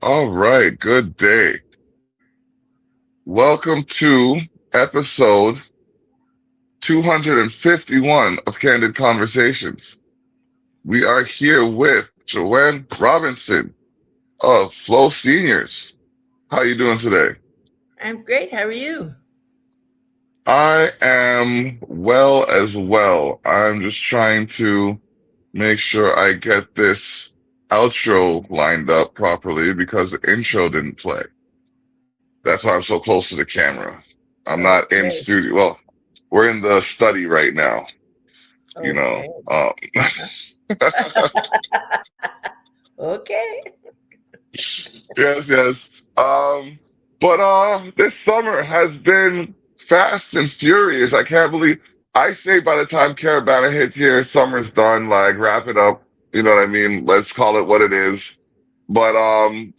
All right, good day. Welcome to episode 251 of Candid Conversations. We are here with Joanne Robinson of Flow Seniors. How you doing today? I'm great. How are you? I am well as well. I'm just trying to make sure I get this outro lined up properly because the intro didn't play. That's why I'm so close to the camera. I'm not in Okay. studio. Well, we're in the study right now, you know. Okay. Okay. Yes, yes. But this summer has been fast and furious. I can't believe I say by the time Caravana hits here, summer's done. Like wrap it up. You know what I mean? Let's call it what it is. But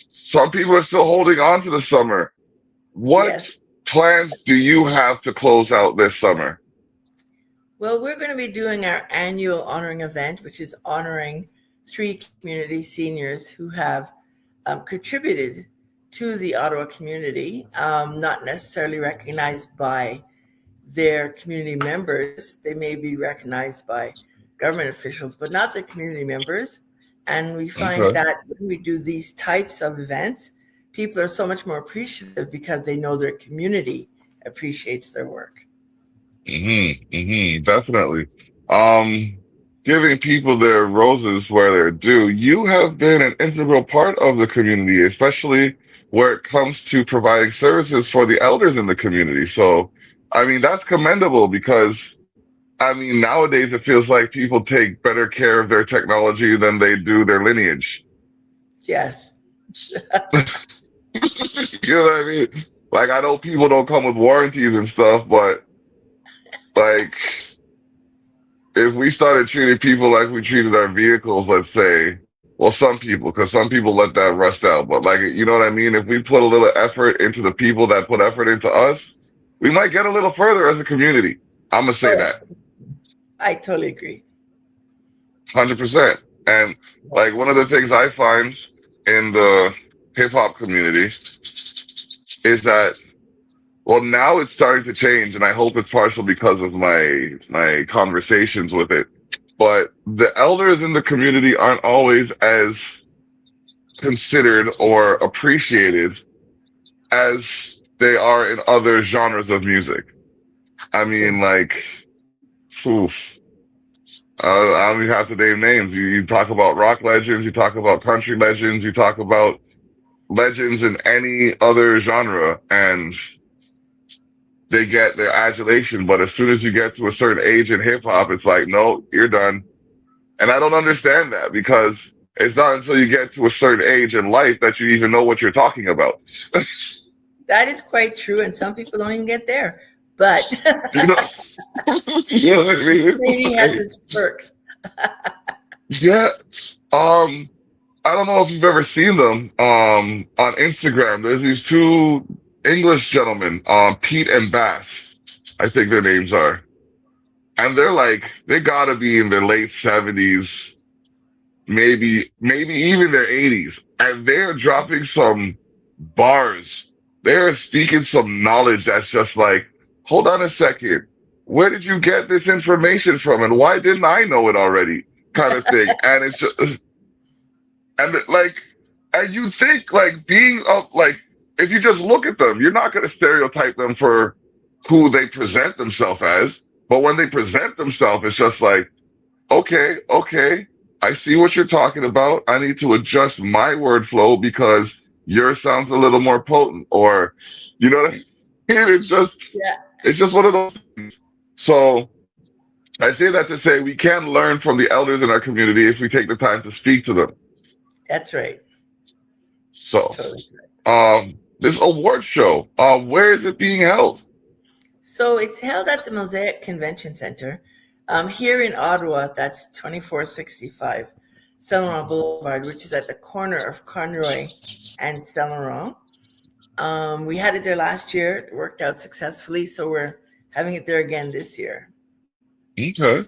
some people are still holding on to the summer. What Yes. plans do you have to close out this summer? Well, we're going to be doing our annual honoring event, which is honoring three community seniors who have contributed to the Ottawa community, not necessarily recognized by their community members. They may be recognized by government officials, but not their community members. And we find Okay. that when we do these types of events, people are so much more appreciative because they know their community appreciates their work. Definitely. Um, Giving people their roses where they're due. You have been an integral part of the community, especially where it comes to providing services for the elders in the community. So, I mean, that's commendable because, I mean, nowadays it feels like people take better care of their technology than they do their lineage. Yes. You know what I mean? Like, I know people don't come with warranties and stuff, but like, if we started treating people like we treated our vehicles, let's say, well, some people, because some people let that rust out, but like, you know what I mean? If we put a little effort into the people that put effort into us, we might get a little further as a community. I'm gonna say Oh, that I totally agree. 100%. And like one of the things I find in the hip hop community is that, well, now it's starting to change, and I hope it's partial because of my conversations with it. But the elders in the community aren't always as considered or appreciated as they are in other genres of music. I mean, like, oof, I don't even have to name names. You talk about rock legends, you talk about country legends, you talk about legends in any other genre, and they get their adulation. But as soon as you get to a certain age in hip hop, it's like, no, you're done. And I don't understand that because it's not until you get to a certain age in life that you even know what you're talking about. That is quite true, and some people don't even get there. But You know, you know what I mean? maybe It's has like, its perks. yeah. Um, I don't know if you've ever seen them on Instagram. There's these two English gentlemen, Pete and Bass, I think their names are. And they're like, they gotta be in their late 70s, maybe even their 80s. And they're dropping some bars. They're speaking some knowledge that's just like, hold on a second. Where did you get this information from? And why didn't I know it already? Kind of thing. And it's just, like, and you think like being up, like, if you just look at them, you're not going to stereotype them for who they present themselves as. But when they present themselves, it's just like, okay, okay, I see what you're talking about. I need to adjust my word flow because yours sounds a little more potent, or you know what I mean? Yeah, It's just one of those things. So I say that to say we can learn from the elders in our community if we take the time to speak to them. that's right. So, Totally. this award show, where is it being held? So it's held at the Mosaic Convention Center here in Ottawa. That's 2465 Saint Laurent Boulevard, which is at the corner of Conroy and Saint Laurent. We had it there last year. It worked out successfully, so we're having it there again this year. Okay,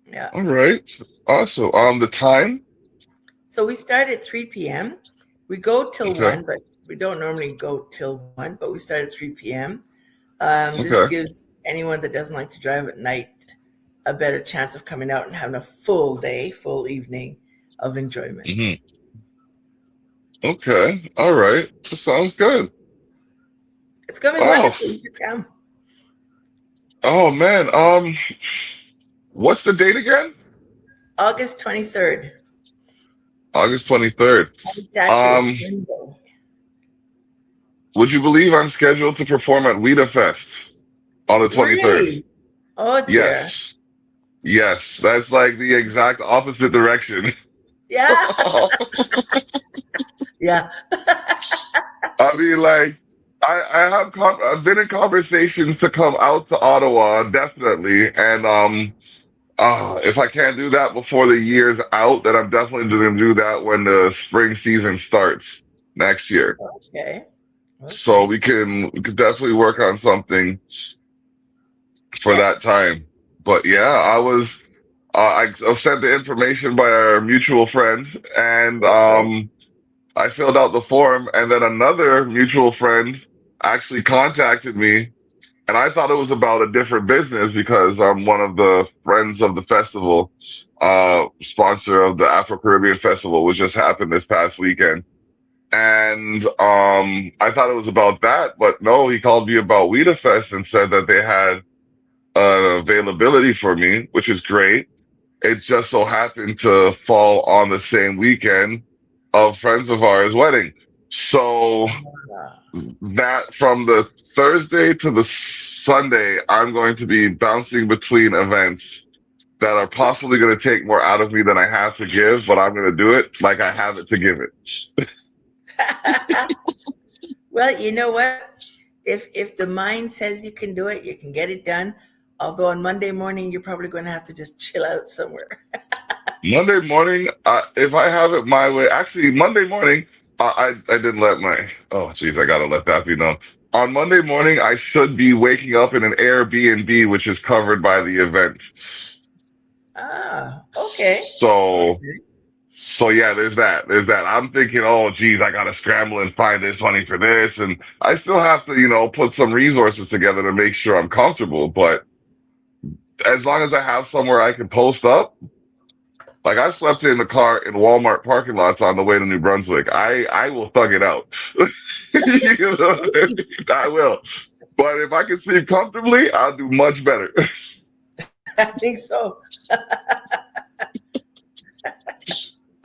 Yeah. all right, awesome. The time? So we start at 3 p.m. We go till Okay. 1, but we don't normally go till 1, but we start at 3 p.m. This Okay. gives anyone that doesn't like to drive at night a better chance of coming out and having a full day, full evening of enjoyment. Hmm. Okay. All right. That sounds good. It's going to be Wow. wonderful. You should come. Oh man. What's the date again? August 23rd. August 23rd. It's actually a Um, spring day. would you believe I'm scheduled to perform at Weta Fest on the 23rd? Really? Oh, dear. Yes. Yes. That's like the exact opposite direction. Yeah. Yeah. I mean, like, I've been in conversations to come out to Ottawa, definitely. And if I can't do that before the year's out, then I'm definitely going to do that when the spring season starts next year. Okay. So Okay. we can definitely work on something for that Yes. time. But yeah, I was sent the information by our mutual friend, and Okay. I filled out the form, and then another mutual friend actually contacted me, and I thought it was about a different business because I'm one of the friends of the festival, sponsor of the Afro Caribbean Festival, which just happened this past weekend. And I thought it was about that, but no, he called me about Weta Fest and said that they had availability for me, which is great. It just so happened to fall on the same weekend of friends of ours' wedding. So that from the Thursday to the Sunday, I'm going to be bouncing between events that are possibly going to take more out of me than I have to give, but I'm going to do it like I have it to give it. Well, you know what? If the mind says you can do it, you can get it done. Although on Monday morning, you're probably going to have to just chill out somewhere. Monday morning, if I have it my way, actually Monday morning, I didn't let my, oh geez, I gotta let that be known. On Monday morning, I should be waking up in an Airbnb, which is covered by the event. Ah, okay. So, Okay. so yeah, there's that. There's that. I'm thinking, oh geez, I gotta scramble and find this money for this, and I still have to, put some resources together to make sure I'm comfortable. But as long as I have somewhere I can post up. Like I slept in the car in Walmart parking lots on the way to New Brunswick. I will thug it out. You know what I Really? mean? I will. But if I can sleep comfortably, I'll do much better. I think so.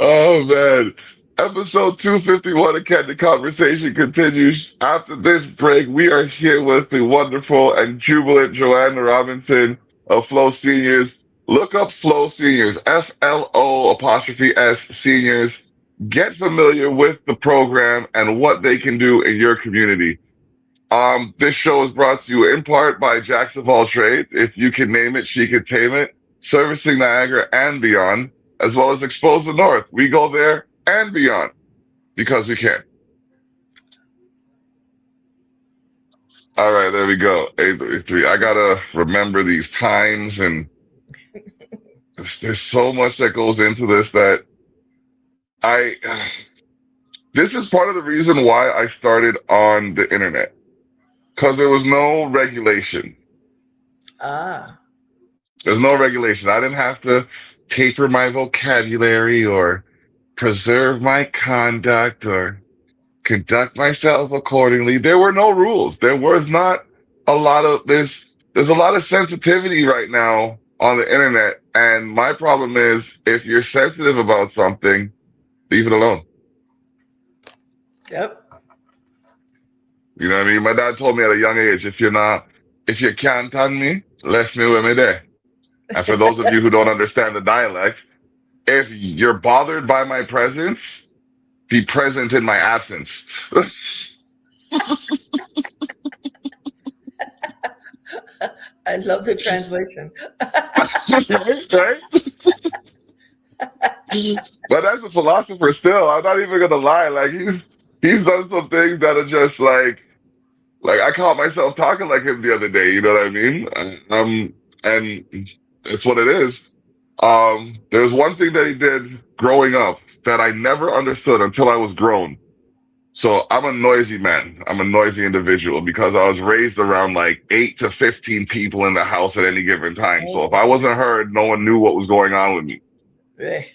Oh man. Episode 251 again, the conversation continues. After this break, we are here with the wonderful and jubilant Joanne Robinson of Flow Seniors. Look up Flow Seniors, FLO apostrophe S Seniors. Get familiar with the program and what they can do in your community. This show is brought to you in part by Jacks of All Trades. If you can name it, she can tame it. Servicing Niagara and beyond, as well as Expose the North. We go there and beyond because we can. All right, there we go. 8:33. I gotta remember these times, and there's so much that goes into this that I. This is part of the reason why I started on the internet because there was no regulation. Ah, There's no regulation. I didn't have to taper my vocabulary or preserve my conduct or conduct myself accordingly. There were no rules. There was not a lot of there's a lot of sensitivity right now on the internet. And my problem is if you're sensitive about something, leave it alone. yep. You know what I mean? My dad told me at a young age, if you can't on me, left me with me there. And for those of you who don't understand the dialect, if you're bothered by my presence, be present in my absence. I love the translation. Right? But as a philosopher still, I'm not even gonna lie, like he's done some things that are just like I caught myself talking like him the other day, you know what I mean? And it's what it is. There's one thing that he did growing up that I never understood until I was grown. So I'm a noisy man. I'm a noisy individual because I was raised around like 8 to 15 people in the house at any given time. So if I Okay. wasn't heard, no one knew what was going on with me. Right.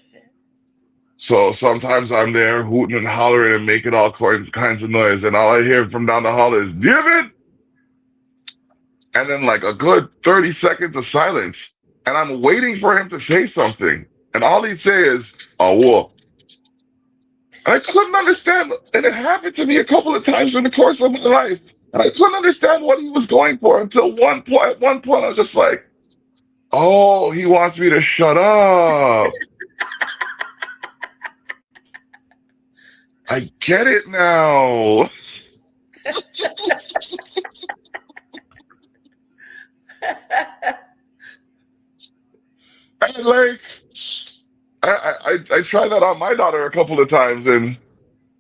So sometimes I'm there hooting and hollering and making all kinds of noise, and all I hear from down the hall is "Give it," and then like a good 30 seconds of silence, and I'm waiting for him to say something, and all he'd say is "Oh, whoa." And I couldn't understand, and it happened to me a couple of times in the course of my life, and I couldn't understand what he was going for until one point. At one point, I was just like, "Oh, he wants me to shut up. I get it now." And like, I tried that on my daughter a couple of times, and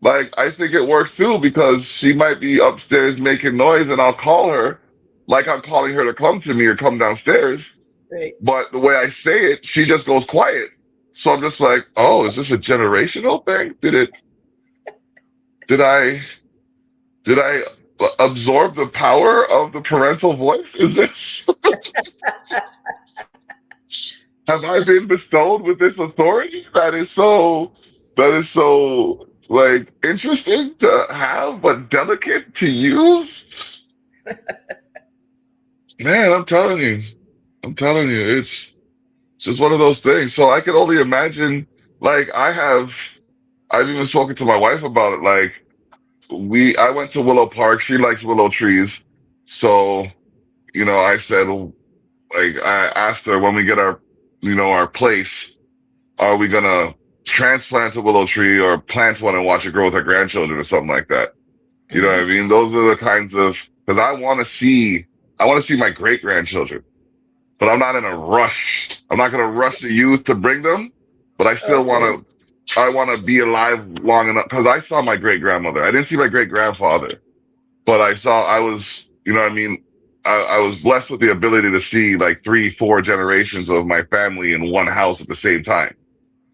like I think it works too because she might be upstairs making noise, and I'll call her, like I'm calling her to come to me or come downstairs. Right. But the way I say it, she just goes quiet. So I'm just like, oh, is this a generational thing? Did I did I absorb the power of the parental voice? Is this have I been bestowed with this authority that is so like interesting to have but delicate to use? Man, I'm telling you, it's just one of those things. So I can only imagine, like I've even spoken to my wife about it. Like I went to Willow Park. She likes willow trees. So, I said, like, I asked her when we get our place, are we gonna transplant a willow tree or plant one and watch it grow with our grandchildren or something like that? You know what I Hmm. mean? Those are the kinds of, because I want to see my great grandchildren, but I'm not in a rush. I'm not going to rush the youth to bring them, but Okay. I want to be alive long enough because I saw my great grandmother. I didn't see my great grandfather, but I was, you know what I mean? I was blessed with the ability to see like 3, 4 generations of my family in one house at the same time.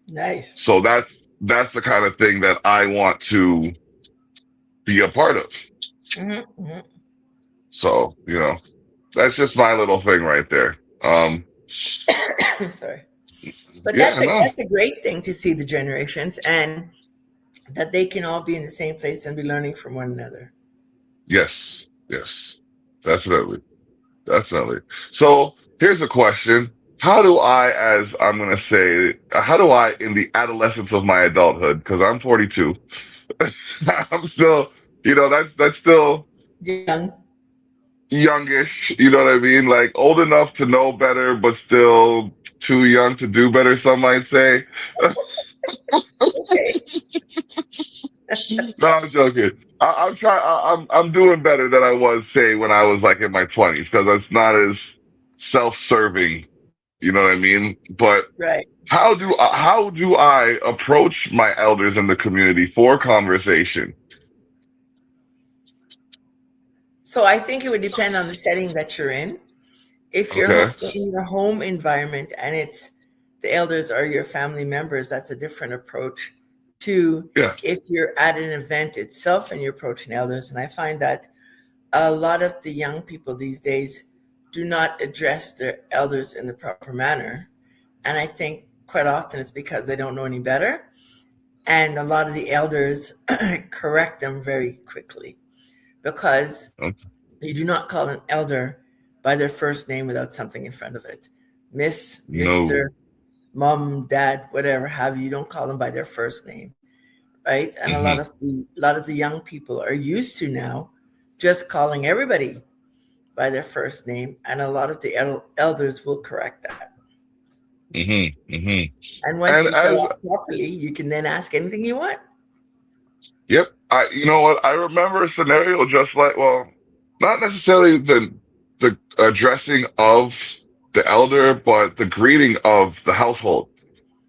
Nice. So that's the kind of thing that I want to be a part of. Hmm. Hmm. So, that's just my little thing right there. Sorry. But Yeah, no. that's a great thing to see the generations and that they can all be in the same place and be learning from one another. Yes, yes, definitely, definitely. So here's a question. As I'm going to say, how do I, in the adolescence of my adulthood, because I'm 42, I'm still, that's still Young. youngish, you know what I mean? Like old enough to know better, but still too young to do better, some might say. Okay. No, I'm joking. I'm trying. I'm doing better than I was, say, when I was like in my 20s, because it's not as self-serving. You know what I mean? But Right. how do I approach my elders in the community for conversation? So I think it would depend on the setting that you're in. If you're Okay. in your home environment and it's the elders are your family members, that's a different approach to Yeah. if you're at an event itself and you're approaching elders. And I find that a lot of the young people these days do not address their elders in the proper manner. And I think quite often it's because they don't know any better. And a lot of the elders correct them very quickly because Okay. you do not call an elder by their first name without something in front of it. Miss, No. Mr., mom, dad, whatever have you, don't call them by their first name, right? And Hmm. a lot of the young people are used to now just calling everybody by their first name, and a lot of the elders will correct that. Hmm. And once And you start as off properly, you can then ask anything you want. Yep. You know what? I remember a scenario just like, well, not necessarily the addressing of the elder, but the greeting of the household.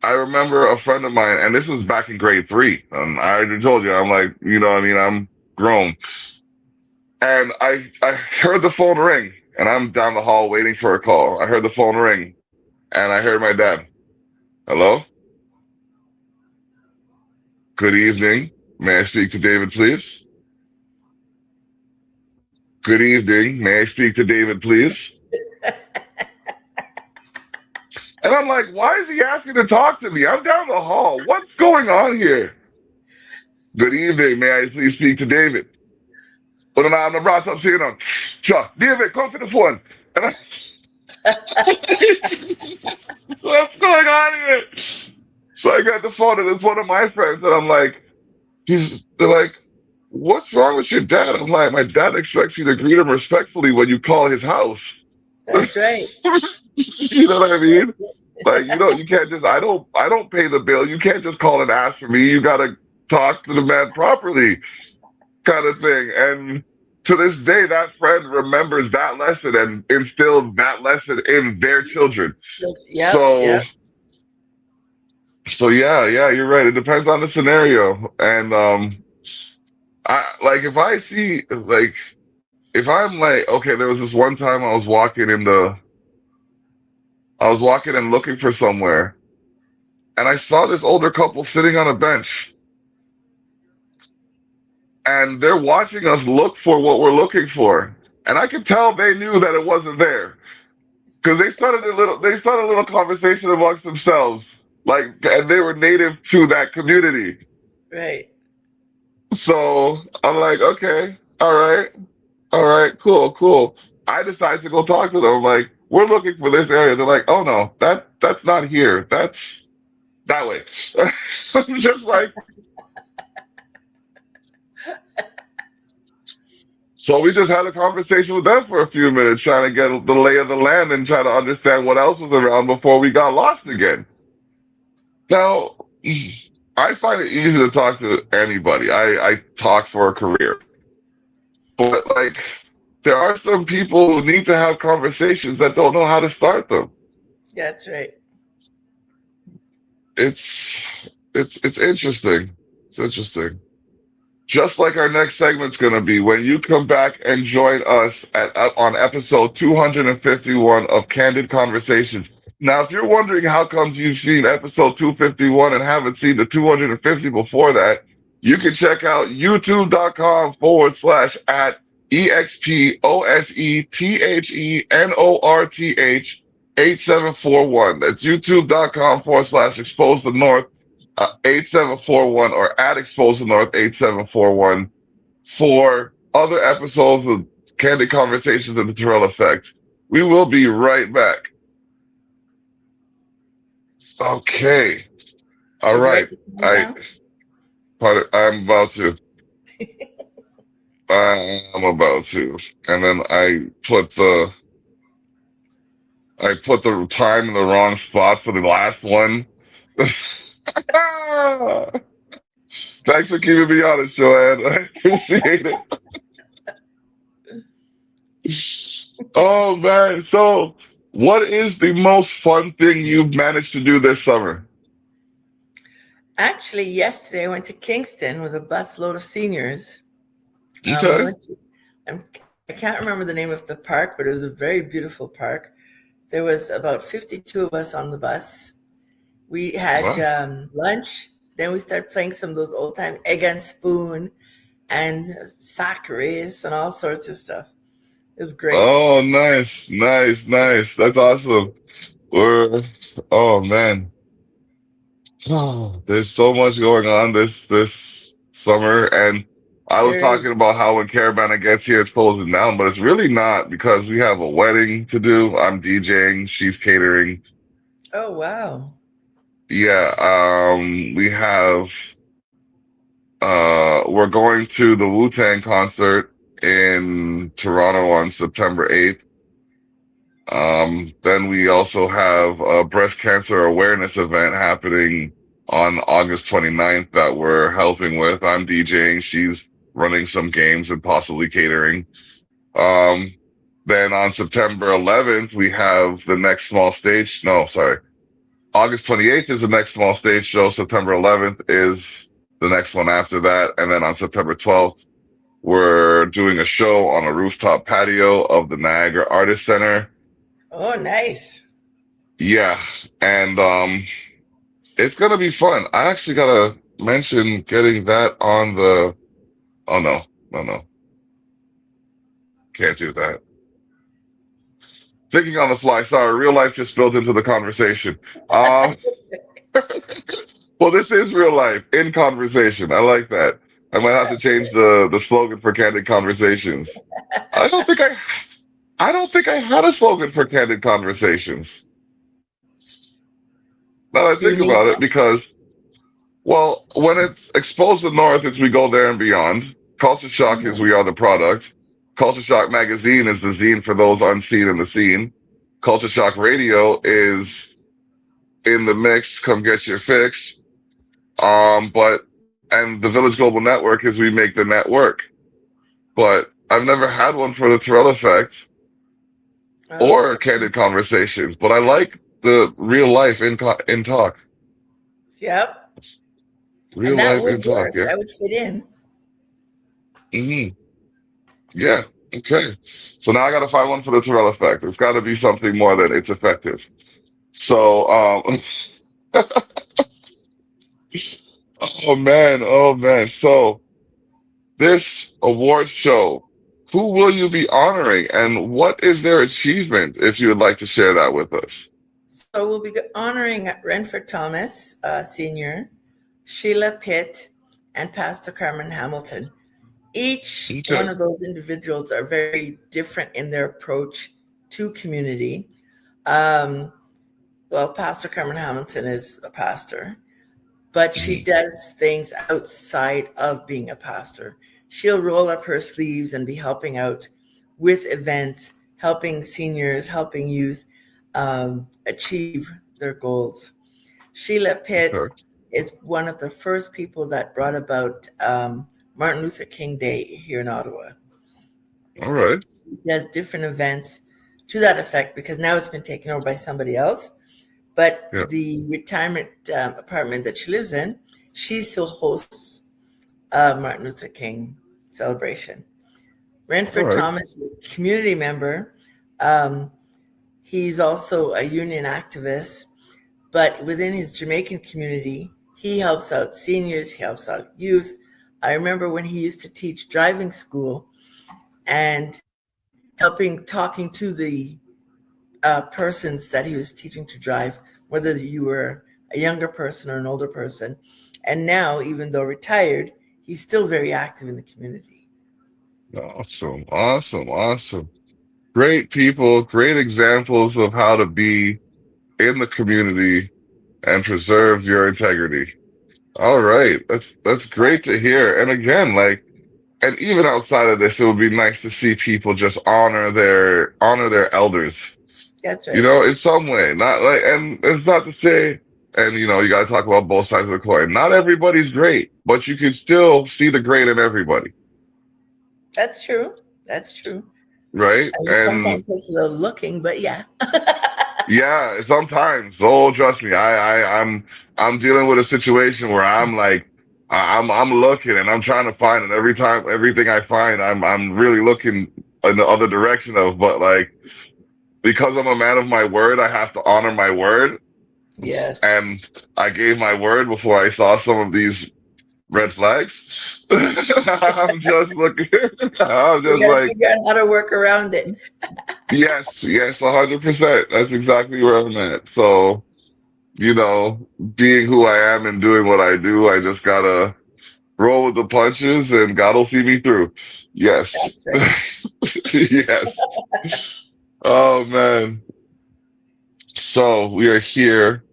I remember a friend of mine, and this was back in grade 3. I already told you, I'm like, what I mean, I'm grown. And I heard the phone ring, and I'm down the hall waiting for a call. I heard the phone ring, and I heard my dad. Hello? Good evening. May I speak to David, please? Good evening. May I speak to David, please? And I'm like, why is he asking to talk to me? I'm down the hall. What's going on here? Good evening. May I please speak to David? Och den andra brasan säger någon, tja, David, kom till the phone. And I, what's going on here? So I got the phone and it's one of my friends and I'm like, they're like, what's wrong with your dad? I'm like, my dad expects you to greet him respectfully when you call his house. That's right. You know what I mean? Like, you can't just, I don't pay the bill. You can't just call and ask for me. You gotta talk to the man properly, kind of thing. And to this day, that friend remembers that lesson and instilled that lesson in their children. Yep, So, yep. so yeah, you're right. It depends on the scenario. And, if I see, like, if I'm like, okay, there was this one time I was walking and looking for somewhere, and I saw this older couple sitting on a bench, and they're watching us look for what we're looking for, and I could tell they knew that it wasn't there because they started a little conversation amongst themselves, like, and they were native to that community. Right. So I'm like, okay, all right, cool. I decided to go talk to them. I'm like, we're looking for this area. They're like, oh no, that's not here. That's that way. I'm just like, so we just had a conversation with them for a few minutes, trying to get the lay of the land and try to understand what else was around before we got lost again. Now, I find it easy to talk to anybody. I talk for a career. But like, there are some people who need to have conversations that don't know how to start them. That's right. It's interesting. It's interesting. Just like our next segment's going to be when you come back and join us on episode 251 of Candid Conversations. Now, if you're wondering how comes you've seen episode 251 and haven't seen the 250 before that, you can check out youtube.com/ at EXPOSETHENORTH 8741. That's youtube.com/ expose the north 8741 or at expose the north 8741 for other episodes of Candid Conversations and the Terrell Effect. We will be right back. Okay. All Would you right. like to come I'm about to. I'm about to. And then I put the time in the wrong spot for the last one. Thanks for keeping me honest, Joanne. I appreciate it. Oh man. So what is the most fun thing you've managed to do this summer? Actually, yesterday I went to Kingston with a busload of seniors. We Okay. went to, I can't remember the name of the park, but it was a very beautiful park. There was about 52 of us on the bus. We had Wow. lunch. Then we started playing some of those old time egg and spoon and sack race and all sorts of stuff. It was great. Oh, nice. That's awesome. We're, oh man. Oh, there's so much going on this summer, and I was There talking is. about how when Caravana gets here, it's closing down, but it's really not because we have a wedding to do. I'm DJing, she's catering. Oh, wow. Yeah, we have we're going to the Wu-Tang concert in Toronto on September 8th. Then we also have a breast cancer awareness event happening on August 29th that we're helping with. I'm DJing, she's running some games and possibly catering. Um, then on September 11th, we have the next small stage. No, sorry. August 28th is the next small stage show. September 11th is the next one after that. And then on September 12th, we're doing a show on a rooftop patio of the Niagara Artist Center. Oh, nice. Yeah. And, it's gonna be fun. I actually gotta mention getting that on the. Oh no, no, no, can't do that. Thinking on the fly. Sorry, real life just spilled into the conversation. Um, well, this is real life in conversation. I like that. I might have to change the slogan for Candid Conversations. I don't think I I don't think I had a slogan for Candid Conversations. Now that I Do you think need about it, one? because well, when it's exposed the North, it's we go there and beyond. Culture Shock is Mhm. we are the product. Culture Shock magazine is the zine for those unseen in the scene. Culture Shock radio is in the mix. Come get your fix. But and the Village Global Network is we make the network. But I've never had one for the Terrell Effect or Okay. Candid Conversations. But I like the real life in talk. Yep. Real And that life would in talk. work. Yeah. That would fit in. Hmm. Yeah. Okay. So now I got to find one for the Terrell Effect. It's got to be something more than it's effective. So, oh man, oh man. So this award show, who will you be honoring and what is their achievement if you would like to share that with us? So we'll be honoring Renford Thomas, Sr., Sheila Pitt, and Pastor Carmen Hamilton. Each one Okay. of those individuals are very different in their approach to community. Um, well, Pastor Carmen Hamilton is a pastor, but she Hmm. does things outside of being a pastor. She'll roll up her sleeves and be helping out with events, helping seniors, helping youth achieve their goals. Sheila Pitt Okay. is one of the first people that brought about Martin Luther King Day here in Ottawa. All right. She does different events to that effect because now it's been taken over by somebody else. But Yeah. the retirement apartment that she lives in, she still hosts Martin Luther King celebration. All Renford right. Thomas, community member, um, he's also a union activist, but within his Jamaican community, he helps out seniors, he helps out youth. I remember when he used to teach driving school and talking to the persons that he was teaching to drive, whether you were a younger person or an older person. And now, even though retired, he's still very active in the community. Awesome. Awesome. Awesome. Great people, great examples of how to be in the community and preserve your integrity. All right. That's great to hear. And again, like, and even outside of this, it would be nice to see people just honor their elders, That's you right. know, in some way. Not like, and it's not to say, and you know, you got to talk about both sides of the coin. Not everybody's great, but you can still see the great in everybody, That's true. That's true. right? And And sometimes it's a little looking, but yeah. yeah, sometimes. Oh, trust me, I'm dealing with a situation where I'm like, I'm looking and I'm trying to find, and every time, everything I find, I'm really looking in the other direction of, but like, because I'm a man of my word, I have to honor my word. Yes. And I gave my word before I saw some of these red flags. I'm just looking, I'm We just got to like, figure out how to work around it. yes, yes, 100%. That's exactly where I'm at. So, you know, being who I am and doing what I do, I just gotta roll with the punches and God will see me through. Yes. That's right. Yes. Oh man. So we are here,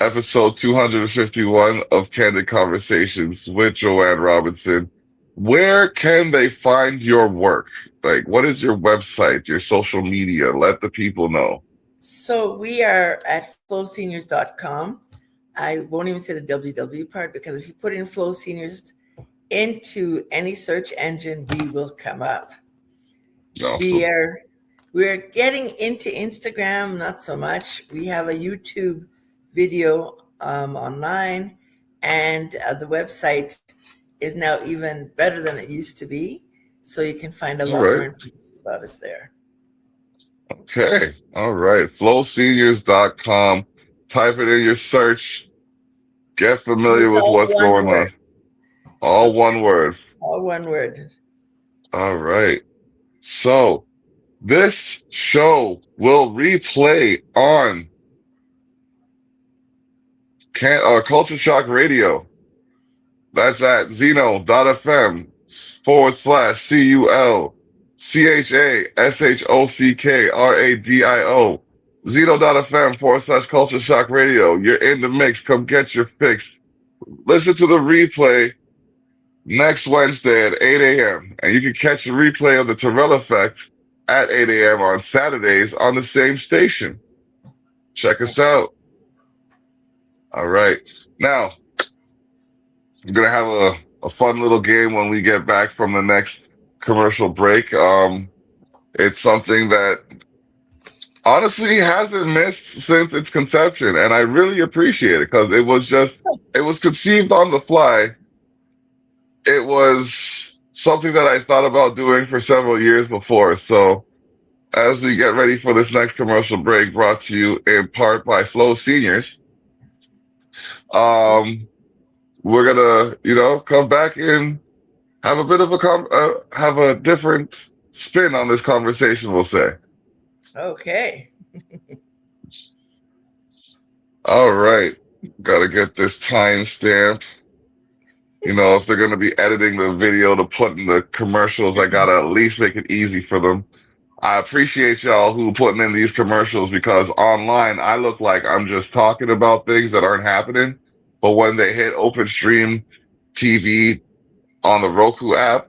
episode 251 of Candid Conversations with Joanne Robinson. Where can they find your work? Like, what is your website, your social media? Let the people know. So we are at flowseniors.com. I won't even say the www part because if you put in Flow Seniors into any search engine, we will come up. We Awesome. are we're getting into Instagram, not so much. We have a YouTube video online, and the website is now even better than it used to be. So you can find a All lot more right. information about us there. Okay. All right. Flowseniors.com. Type it in your search. Get And familiar it's with all what's one going on. word. So All it's one word. all one word. All right. So this show will replay on Culture Shock Radio. That's at Zeno.fm /Culchashockradio. Zeno.fm /Culture Shock Radio. You're in the mix. Come get your fix. Listen to the replay next Wednesday at 8 a.m. And you can catch the replay of the Terrell Effect at 8 a.m. on Saturdays on the same station. Check us out. All right. Now, we're going to have a fun little game when we get back from the next commercial break. It's something that honestly hasn't missed since its conception. And I really appreciate it because it was conceived on the fly. It was something that I thought about doing for several years before. So, as we get ready for this next commercial break, brought to you in part by Flow Seniors, um, we're gonna, come back and have a bit of have a different spin on this conversation, we'll say. Okay. All right, gotta get this timestamp. If they're gonna be editing the video to put in the commercials, I gotta at least make it easy for them. I appreciate y'all who putting in these commercials because online I look like I'm just talking about things that aren't happening. But when they hit open stream TV on the Roku app,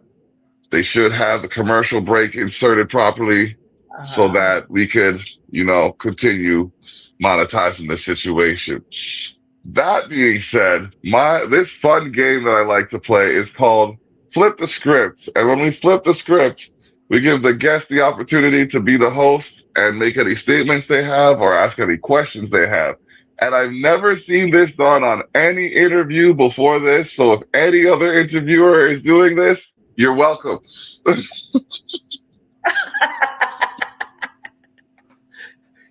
they should have the commercial break inserted properly so Uh-huh. that we could, continue monetizing the situation. That being said, this fun game that I like to play is called Flip the Script. And when we flip the script, we give the guest the opportunity to be the host and make any statements they have or ask any questions they have. And I've never seen this done on any interview before this. So if any other interviewer is doing this, you're welcome.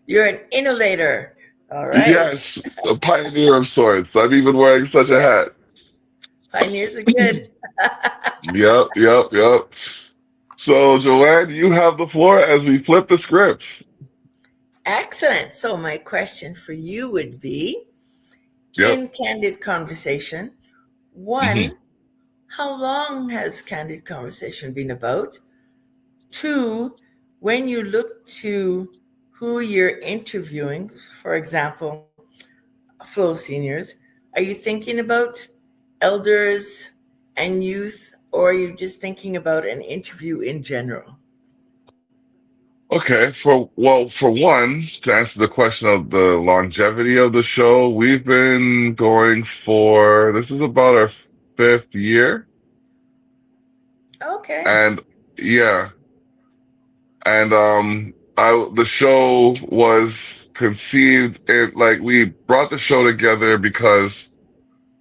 You're an innovator. All right. Yes, a pioneer of sorts. I'm even wearing such a Yeah. hat. Pioneers are good. Yep, yep, yep. So, Joanne, you have the floor as we flip the script. Excellent. So, my question for you would be Yep. in candid conversation, Hmm. one, how long has candid conversation been about? Two, when you look to who you're interviewing, for example, Flow Seniors, are you thinking about elders and youth, or are you just thinking about an interview in general? Okay. For one, to answer the question of the longevity of the show, we've been going for this is about our fifth year, Okay. and yeah, and the show was conceived we brought the show together because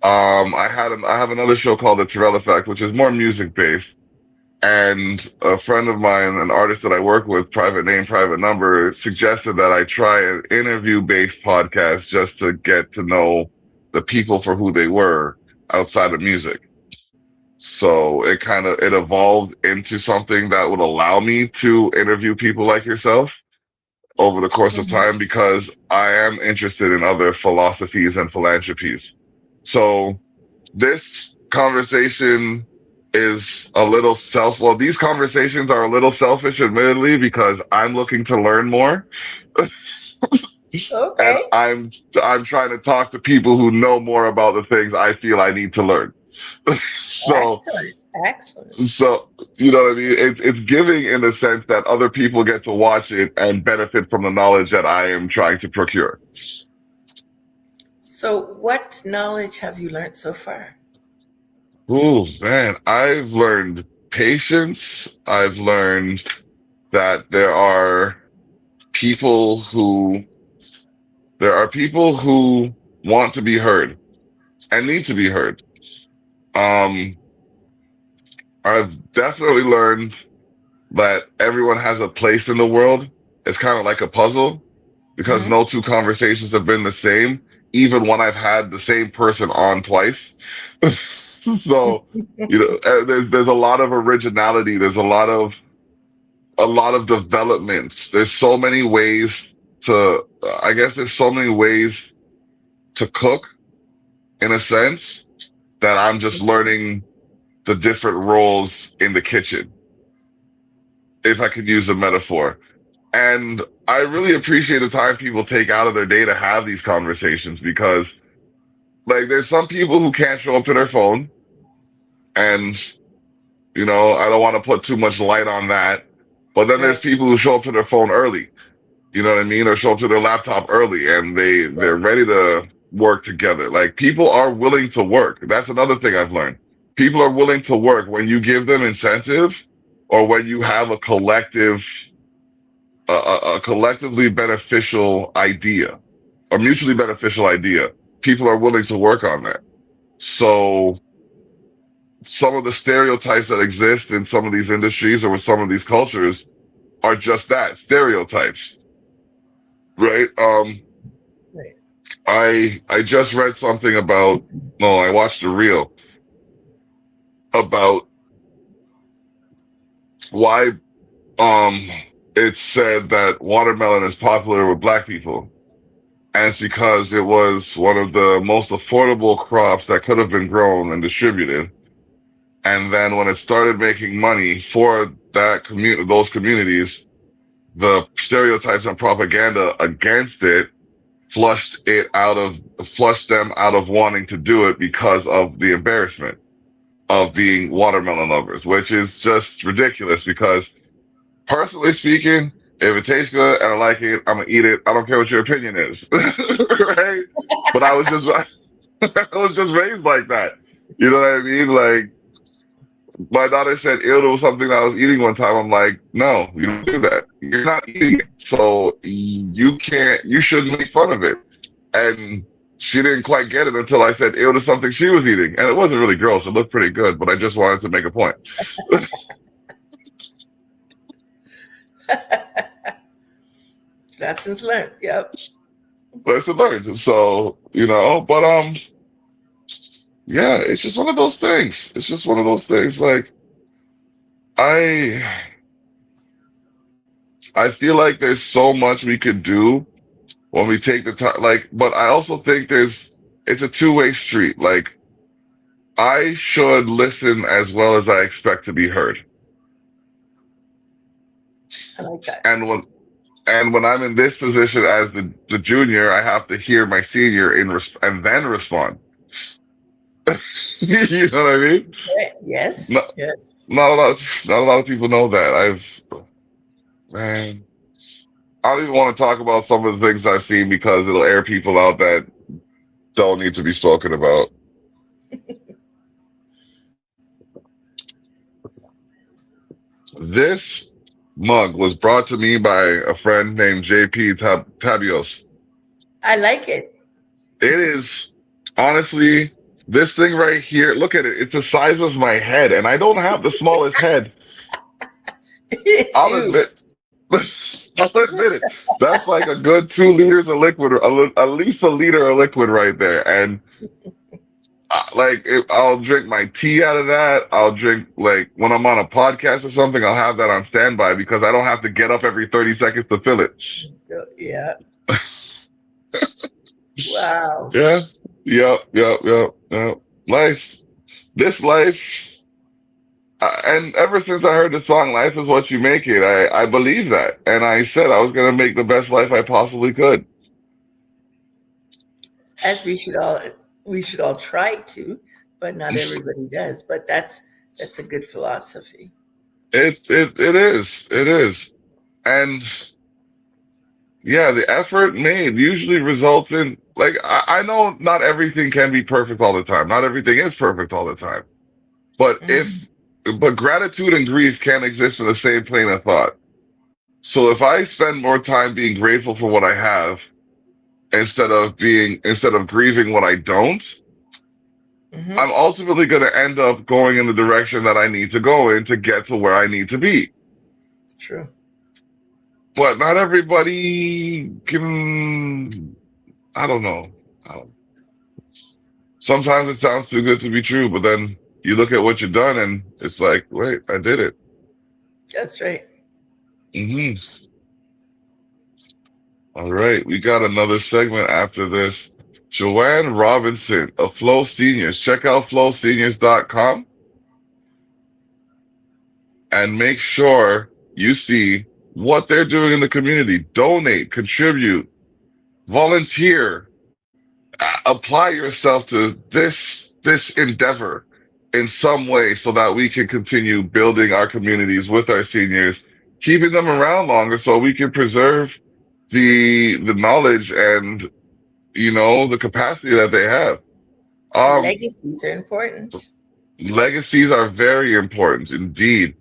I have another show called The Terrell Effect, which is more music based. And a friend of mine, an artist that I work with, private name, private number, suggested that I try an interview based podcast just to get to know the people for who they were outside of music. So it evolved into something that would allow me to interview people like yourself over the course of Hmm. time because I am interested in other philosophies and philanthropies. So this conversation is a little these conversations are a little selfish, admittedly, because I'm looking to learn more and Okay. I'm trying to talk to people who know more about the things I feel I need to learn. So, Excellent. Excellent. so, you know what I mean? It's giving in the sense that other people get to watch it and benefit from the knowledge that I am trying to procure. So, what knowledge have you learned so far? Oh man, I've learned patience. I've learned that people who there are people who want to be heard and need to be heard. Um, I've definitely learned that everyone has a place in the world. It's kind of like a puzzle because Hmm. no two conversations have been the same. even when I've had the same person on twice. So, there's a lot of originality. There's a lot of developments. There's so many ways to, I guess there's so many ways to cook in a sense that I'm just learning the different roles in the kitchen, if I could use a metaphor. And I really appreciate the time people take out of their day to have these conversations because, like, there's some people who can't show up to their phone, and, I don't want to put too much light on that. But then there's Right. people who show up to their phone early, you know what I mean? Or show up to their laptop early and they're ready to work together. Like, people are willing to work. That's another thing I've learned. People are willing to work when you give them incentive or when you have a collectively beneficial idea or mutually beneficial idea. People are willing to work on that. So some of the stereotypes that exist in some of these industries or with some of these cultures are just that, stereotypes, right? Right. I just read something about, no, I watched a reel about why um it said that watermelon is popular with black people. And it's because it was one of the most affordable crops that could have been grown and distributed. And then when it started making money for those communities, the stereotypes and propaganda against it flushed them out of wanting to do it because of the embarrassment of being watermelon lovers, which is just ridiculous because, personally speaking, if it tastes good and I like it, I'm gonna eat it. I don't care what your opinion is. Right? But I was just I was just raised like that. You know what I mean? Like, my daughter said ew to something that I was eating one time. I'm like, no, you don't do that. You're not eating it. So you shouldn't make fun of it. And she didn't quite get it until I said ew to something she was eating. And it wasn't really gross. It looked pretty good, but I just wanted to make a point. Lessons learned. Yep. Lesson learned. So, but yeah, it's just one of those things. It's just one of those things. Like, I I feel like there's so much we could do when we take the time. Like, but I also think it's a two-way street. Like, I should listen as well as I expect to be heard. I like that. And when I'm in this position as the junior, I have to hear my senior and then respond. You know what I mean? Right. Yes. Not, Yes. not a lot of people know that. Man, I don't even want to talk about some of the things I've seen because it'll air people out that don't need to be spoken about. This mug was brought to me by a friend named JP Tabios. I like it. It is, honestly, this thing right here. Look at it. It's the size of my head, and I don't have the smallest head. It's I'll huge. admit. I'll admit it. That's like a good 2 liters of liquid, or at least a liter of liquid right there. And I'll drink my tea out of that. I'll drink, like, when I'm on a podcast or something. I'll have that on standby because I don't have to get up every 30 seconds to fill it. Yeah. Wow. Yeah. Yep. Life. This life. And ever since I heard the song "Life is What You Make It," I believe that, and I said I was gonna make the best life I possibly could. As we should all try to, but not everybody does. But that's a good philosophy. It is, and yeah, the effort made usually results in, like, I know not everything can be perfect all the time. Not everything is perfect all the time. But Mhm. gratitude and grief can't exist in the same plane of thought. So if I spend more time being grateful for what I have instead of grieving what I don't, I'm Mhm. ultimately going to end up going in the direction that I need to go in to get to where I need to be. True. But not everybody can, I don't know. Um, Sometimes it sounds too good to be true, but then you look at what you've done and it's like, wait, I did it. That's right. Hmm. All right. We got another segment after this. Joanne Robinson of Flow Seniors. Check out flowseniors.com and make sure you see what they're doing in the community. Donate, contribute, volunteer, apply yourself to this endeavor in some way so that we can continue building our communities with our seniors, keeping them around longer so we can preserve the knowledge and the capacity that they have. And Um, legacies are important. Legacies are very important indeed.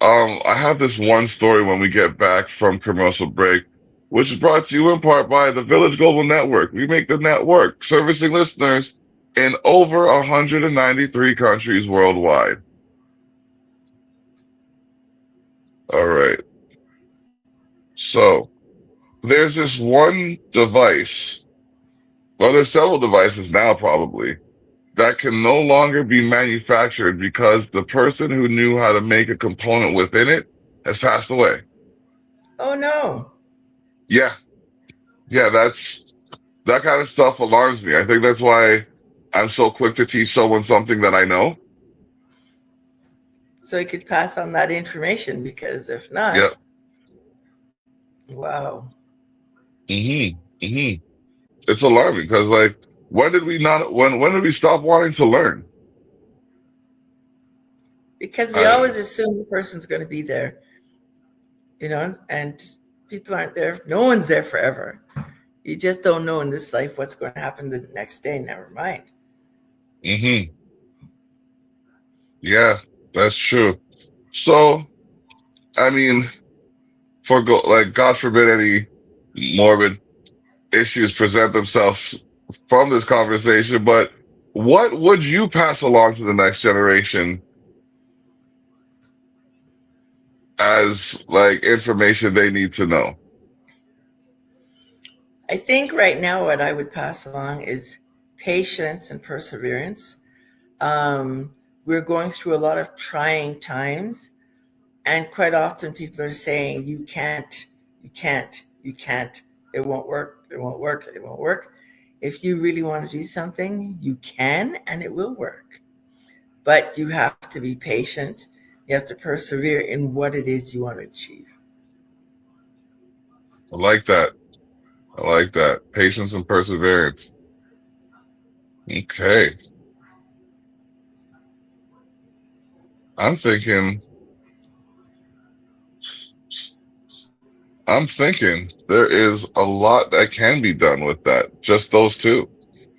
I have this one story when we get back from commercial break, which is brought to you in part by the Village Global Network. We make the network, servicing listeners in over 193 countries worldwide. All right. So there's this one device, well, there's several devices now probably, that can no longer be manufactured because the person who knew how to make a component within it has passed away. Oh no. Yeah, yeah, that kind of stuff alarms me. I think that's why I'm so quick to teach someone something that I know. So you could pass on that information because if Yeah. not, wow. Hmm. It's alarming because like when did we stop wanting to learn? Because we I always assume the person's going to be there, and people aren't there. No one's there forever. You just don't know in this life what's going to happen the next day. Never mind. hmm Yeah, that's true. So, I mean, like God forbid any morbid issues present themselves from this conversation, but what would you pass along to the next generation as like information they need to know? I think right now what I would pass along is patience and perseverance. We're going through a lot of trying times, and quite often people are saying, "You can't, you can't, you can't. It won't work. It won't work. It won't work." If you really want to do something, you can, and it will work. But you have to be patient. You have to persevere in what it is you want to achieve. I like that. I like that. Patience and perseverance. Okay. I'm thinking, I'm thinking there is a lot that can be done with that. Just those two.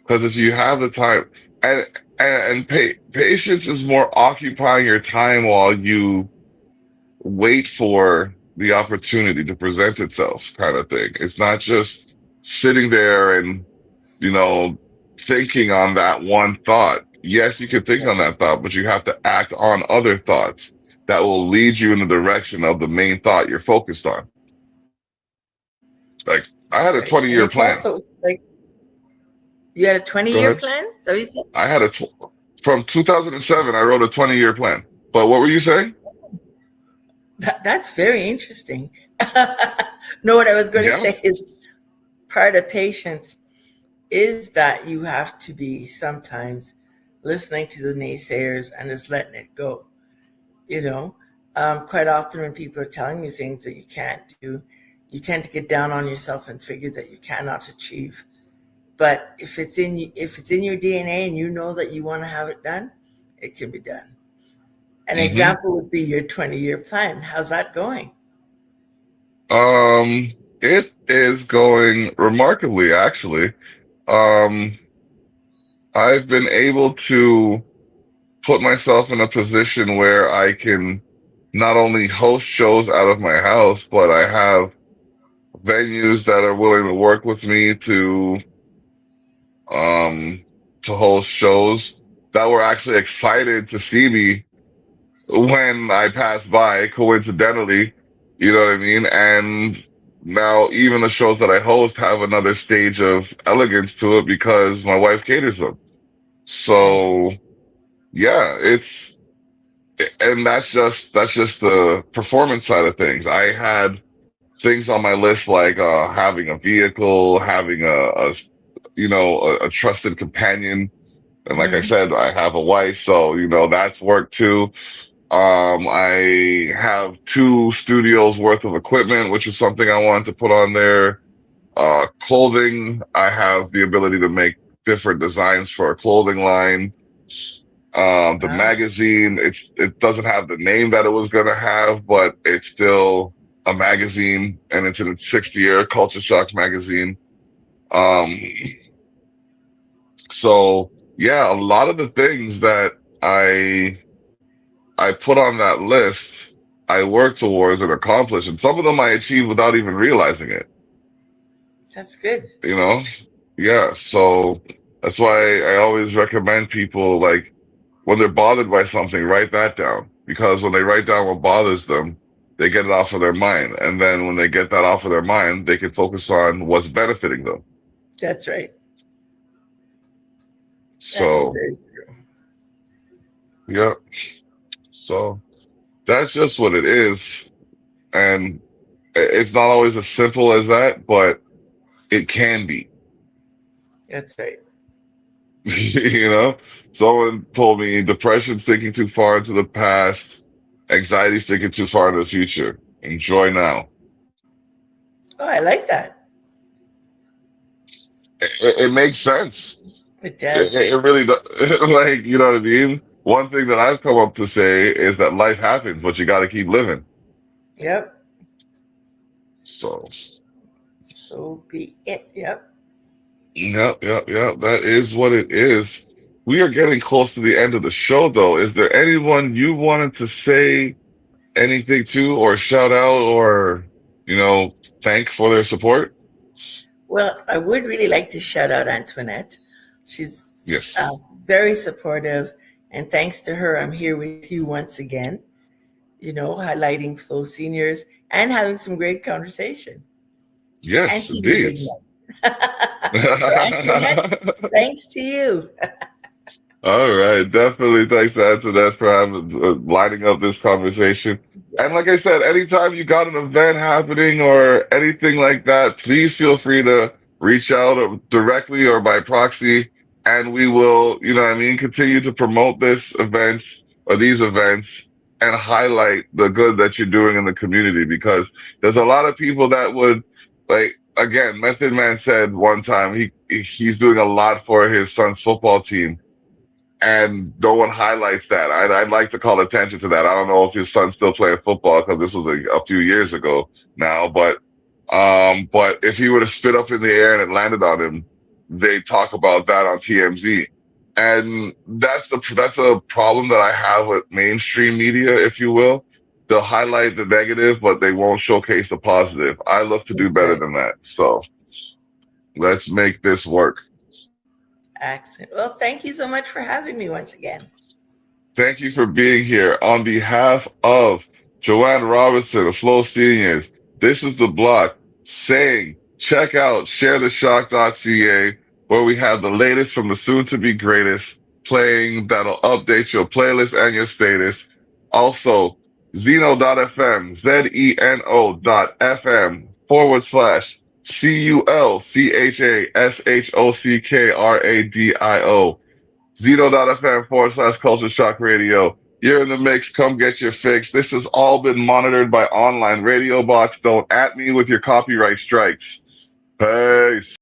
Because if you have the time and patience is more occupying your time while you wait for the opportunity to present itself kind of thing. It's not just sitting there and, you know, thinking on that one thought. Yes, you can think on that thought, but you have to act on other thoughts that will lead you in the direction of the main thought you're focused on. Like I That's had a right. And 20-year it's plan. also like you had a 20 Go year ahead. plan? So you said? I had from 2007, I wrote a 20-year plan. But what were you saying? That's very interesting. No, what I was going to Yeah. say is part of patience is that you have to be sometimes listening to the naysayers and just letting it go. You know, quite often when people are telling you things that you can't do, you tend to get down on yourself and figure that you cannot achieve. But if it's in your DNA and you know that you want to have it done, it can be done. An Hmm. example would be your 20-year plan. How's that going? It is going remarkably, actually. Um, I've been able to put myself in a position where I can not only host shows out of my house, but I have venues that are willing to work with me um, to host shows that were actually excited to see me when I passed by, coincidentally, you know what I mean? And now even the shows that I host have another stage of elegance to it because my wife caters them. And So yeah, and that's just the performance side of things. I had things on my list like having a vehicle, having a trusted companion. And like I mhm. said, I have a wife, so that's work too. I have 2 studios worth of equipment, which is something I wanted to put on there. Clothing, I have the ability to make different designs for a clothing line. The Wow, magazine, it doesn't have the name that it was gonna have, but it's still a magazine, and it's in its 6th year, Culture Shock magazine. Um, so yeah, a lot of the things that I I put on that list, I work towards and accomplish, and some of them I achieve without even realizing it. that's good. You know, yeah. So that's why I always recommend people like when they're bothered by something, write that down because when they write down what bothers them, they get it off of their mind, and then when they get that off of their mind, they can focus on what's benefiting them. That's right. That is So very true. yeah. So that's just what it is, and it's not always as simple as that, but it can be. That's right. You know, someone told me depression's thinking too far into the past, anxiety's thinking too far into the future. Enjoy now. Oh, I like that. It makes sense. It It, does. it really does. Like, you know what I mean? One thing that I've come up to say is that life happens, but you got to keep living. Yep. So, So be it. Yep. yep, yep, yep. That is what it is. We are getting close to the end of the show, though. Is there anyone you wanted to say anything to, or shout out, or thank for their support? Well, I would really like to shout out Antoinette. She's Yes. very supportive, and thanks to her, I'm here with you once again. Highlighting Flow Seniors and having some great conversation. Yes, Auntie, you indeed. big one. So, Antoinette, thanks to you. All right, definitely. Thanks to Antoinette for having lining up this conversation. And like Yes, I said, anytime you got an event happening or anything like that, please feel free to reach out directly or by proxy, and we will, what I mean, continue to promote this events or these events and highlight the good that you're doing in the community because there's a lot of people that would like. Again, Method Man said one time he's doing a lot for his son's football team and no one highlights that. I'd like to call attention to that. I don't know if his son's still playing football because this was a few years ago now, but if he would have spit up in the air and it landed on him, they talk about that on TMZ. And that's a problem that I have with mainstream media, if you will. They'll highlight the negative, but they won't showcase the positive. I look to do that's better right. than that. So let's make this work. Excellent. Well, thank you so much for having me once again. Thank you for being here. On behalf of Joanne Robinson of Flow Seniors, this is the block saying check out sharetheshock.ca where we have the latest from the soon to be greatest playing that'll update your playlist and your status. Also, Zeno.fm, Zeno.fm /CULCHASHOCKRADIO. Zeno.fm /Culture Shock Radio. You're in the mix. Come get your fix. This has all been monitored by Online Radio Box. Don't at me with your copyright strikes. Peace.